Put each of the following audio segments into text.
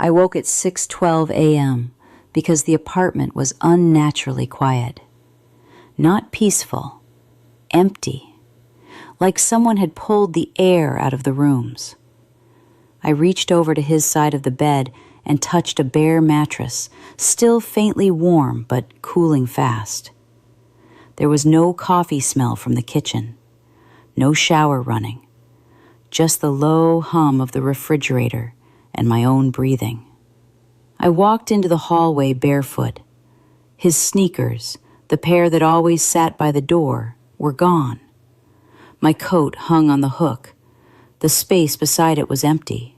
I woke at 6:12 a.m. because the apartment was unnaturally quiet. Not peaceful, empty, like someone had pulled the air out of the rooms. I reached over to his side of the bed and touched a bare mattress, still faintly warm but cooling fast. There was no coffee smell from the kitchen, no shower running, just the low hum of the refrigerator and my own breathing. I walked into the hallway barefoot. His sneakers, the pair that always sat by the door, were gone. My coat hung on the hook. The space beside it was empty.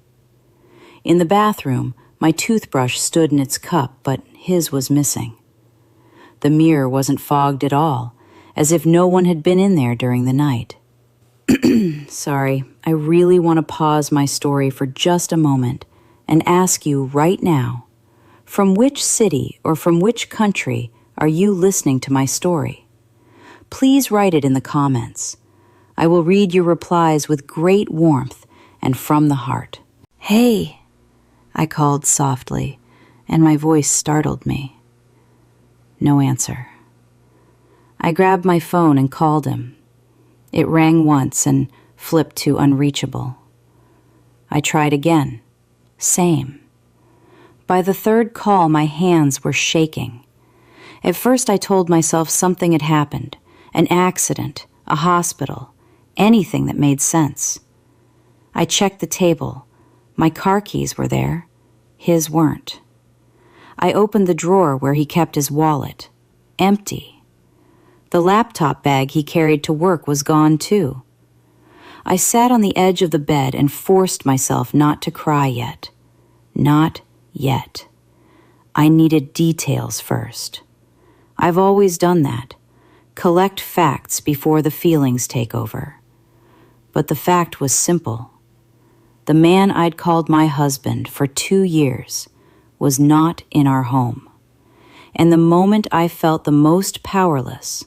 In the bathroom, my toothbrush stood in its cup, but his was missing. The mirror wasn't fogged at all, as if no one had been in there during the night. Sorry, I really want to pause my story for just a moment and ask you right now, from which city or from which country are you listening to my story? Please write it in the comments. I will read your replies with great warmth and from the heart. Hey, I called softly, and my voice startled me. No answer. I grabbed my phone and called him. It rang once and flipped to Unreachable. I tried again. Same. By the third call, my hands were shaking. At first, I told myself something had happened, an accident, a hospital, anything that made sense. I checked the table. My car keys were there. His weren't. I opened the drawer where he kept his wallet. Empty. The laptop bag he carried to work was gone too. I sat on the edge of the bed and forced myself not to cry yet. Not yet. I needed details first. I've always done that. Collect facts before the feelings take over. But the fact was simple. The man I'd called my husband for 2 years was not in our home. And the moment I felt the most powerless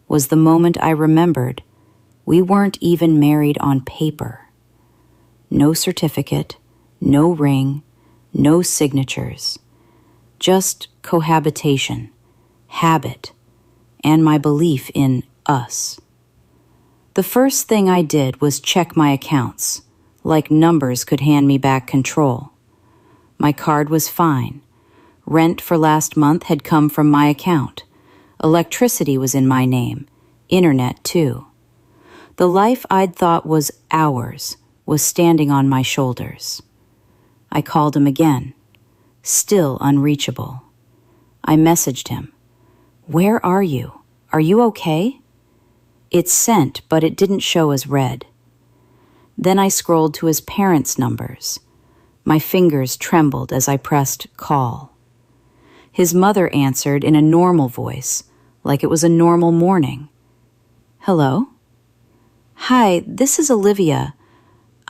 was the moment I remembered we weren't even married on paper. No certificate, no ring, no signatures, just cohabitation, habit, and my belief in us. The first thing I did was check my accounts, like numbers could hand me back control. My card was fine. Rent for last month had come from my account. Electricity was in my name, internet too. The life I'd thought was ours was standing on my shoulders. I called him again, still unreachable. I messaged him. Where are you? Are you okay? It sent, but it didn't show as read. Then I scrolled to his parents' numbers. My fingers trembled as I pressed call. His mother answered in a normal voice, like it was a normal morning. Hello? Hi, this is Olivia.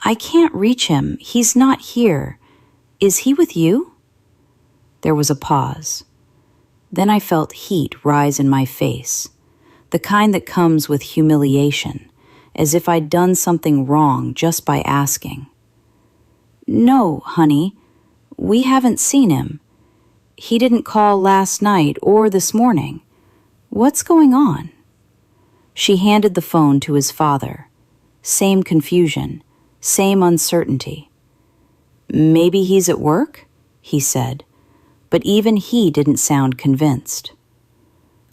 I can't reach him. He's not here. Is he with you? There was a pause. Then I felt heat rise in my face, the kind that comes with humiliation, as if I'd done something wrong just by asking. No, honey, we haven't seen him. He didn't call last night or this morning. What's going on? She handed the phone to his father. Same confusion, same uncertainty. Maybe he's at work, he said, but even he didn't sound convinced.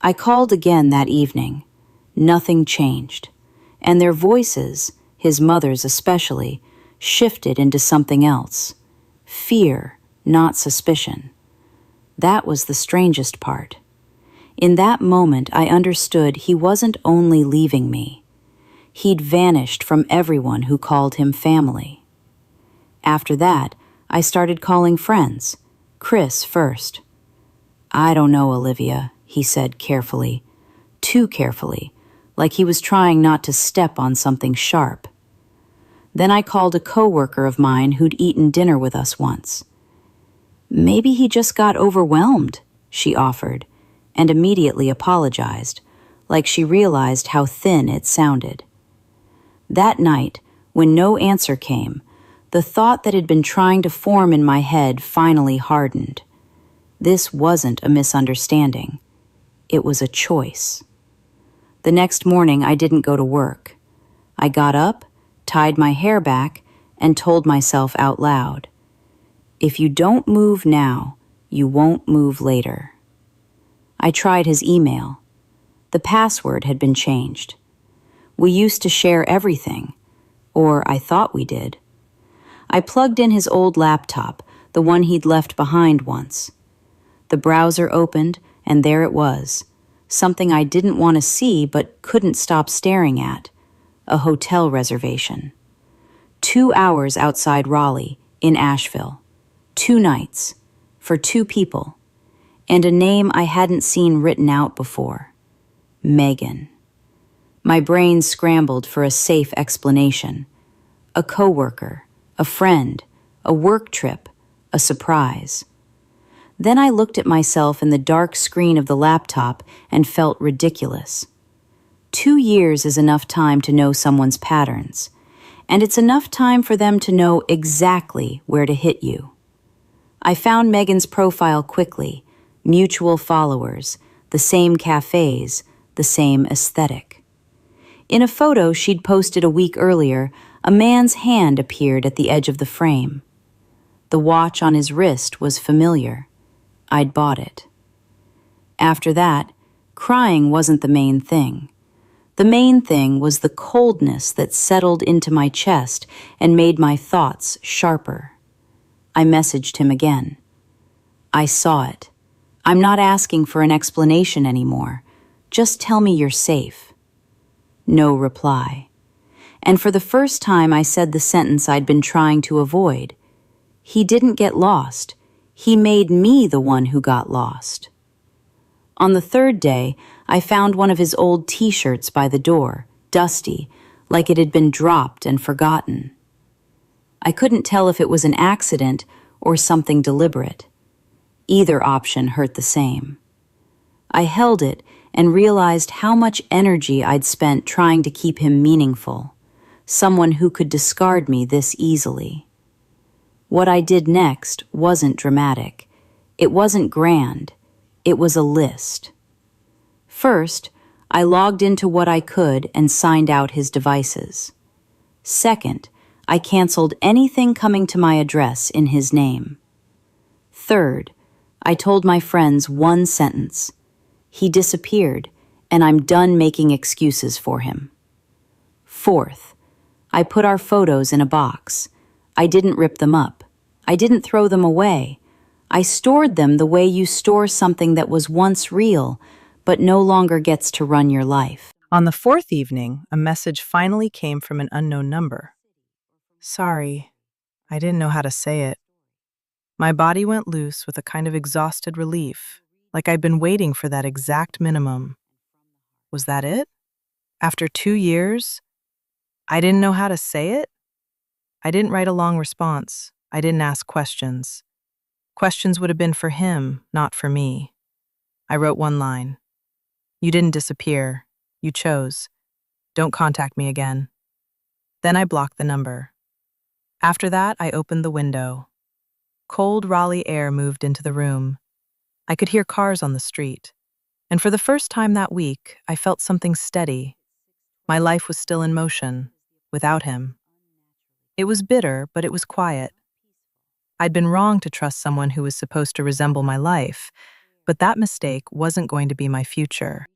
I called again that evening. Nothing changed, and their voices, his mother's especially, shifted into something else. Fear, not suspicion. That was the strangest part. In that moment, I understood he wasn't only leaving me. He'd vanished from everyone who called him family. After that, I started calling friends. Chris first. I don't know, Olivia, he said carefully. Too carefully, like he was trying not to step on something sharp. Then I called a coworker of mine who'd eaten dinner with us once. Maybe he just got overwhelmed, she offered, and immediately apologized, like she realized how thin it sounded. That night, when no answer came, The thought that had been trying to form in my head finally hardened. This wasn't a misunderstanding. It was a choice. The next morning, I didn't go to work. I got up, tied my hair back, and told myself out loud, "If you don't move now, you won't move later." I tried his email. The password had been changed. We used to share everything, or I thought we did. I plugged in his old laptop, the one he'd left behind once. The browser opened, and there it was, something I didn't want to see but couldn't stop staring at, a hotel reservation. 2 hours outside Raleigh, in Asheville. 2 nights, for 2 people, and a name I hadn't seen written out before. Megan. My brain scrambled for a safe explanation. A coworker, a friend, a work trip, a surprise. Then I looked at myself in the dark screen of the laptop and felt ridiculous. 2 years is enough time to know someone's patterns, and it's enough time for them to know exactly where to hit you. I found Megan's profile quickly, mutual followers, the same cafes, the same aesthetic. In a photo she'd posted a week earlier, a man's hand appeared at the edge of the frame. The watch on his wrist was familiar. I'd bought it. After that, crying wasn't the main thing. The main thing was the coldness that settled into my chest and made my thoughts sharper. I messaged him again. "I saw it. I'm not asking for an explanation anymore. Just tell me you're safe." No reply. And for the first time, I said the sentence I'd been trying to avoid. He didn't get lost. He made me the one who got lost. On the 3rd day, I found one of his old t-shirts by the door, dusty, like it had been dropped and forgotten. I couldn't tell if it was an accident or something deliberate. Either option hurt the same. I held it and realized how much energy I'd spent trying to keep him meaningful, someone who could discard me this easily. What I did next wasn't dramatic. It wasn't grand. It was a list. First, I logged into what I could and signed out his devices. Second, I canceled anything coming to my address in his name. Third, I told my friends one sentence. He disappeared, and I'm done making excuses for him. Fourth, I put our photos in a box. I didn't rip them up. I didn't throw them away. I stored them the way you store something that was once real, but no longer gets to run your life. On the 4th evening, a message finally came from an unknown number. "Sorry, I didn't know how to say it." My body went loose with a kind of exhausted relief, like I'd been waiting for that exact minimum. Was that it? After 2 years? I didn't know how to say it? I didn't write a long response. I didn't ask questions. Questions would have been for him, not for me. I wrote one line. "You didn't disappear. You chose. Don't contact me again." Then I blocked the number. After that, I opened the window. Cold Raleigh air moved into the room. I could hear cars on the street. And for the first time that week, I felt something steady. My life was still in motion, without him. It was bitter, but it was quiet. I'd been wrong to trust someone who was supposed to resemble my life, but that mistake wasn't going to be my future.